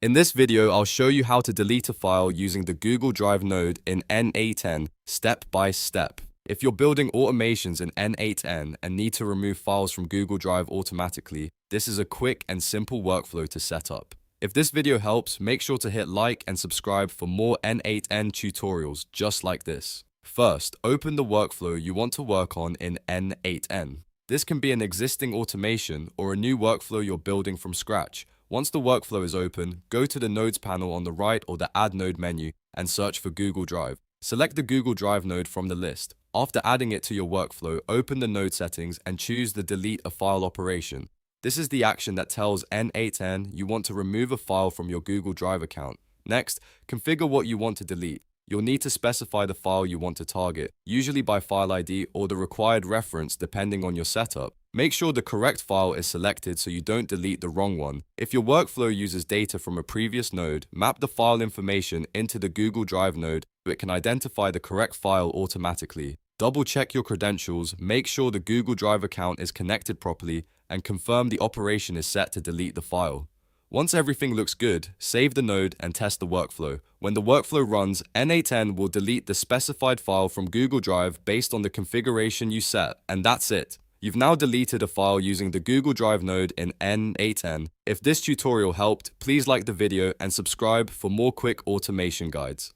In this video, I'll show you how to delete a file using the Google Drive node in N8n step by step. If you're building automations in N8n and need to remove files from Google Drive automatically, this is a quick and simple workflow to set up. If this video helps, make sure to hit like and subscribe for more N8n tutorials just like this. First, open the workflow you want to work on in N8n. This can be an existing automation or a new workflow you're building from scratch. Once the workflow is open, go to the Nodes panel on the right or the Add Node menu and search for Google Drive. Select the Google Drive node from the list. After adding it to your workflow, open the node settings and choose the Delete a File operation. This is the action that tells N8n you want to remove a file from your Google Drive account. Next, configure what you want to delete. You'll need to specify the file you want to target, usually by file ID or the required reference depending on your setup. Make sure the correct file is selected so you don't delete the wrong one. If your workflow uses data from a previous node, map the file information into the Google Drive node so it can identify the correct file automatically. Double check your credentials, make sure the Google Drive account is connected properly, and confirm the operation is set to delete the file. Once everything looks good, save the node and test the workflow. When the workflow runs, N8n will delete the specified file from Google Drive based on the configuration you set, and that's it. You've now deleted a file using the Google Drive node in N8n. If this tutorial helped, please like the video and subscribe for more quick automation guides.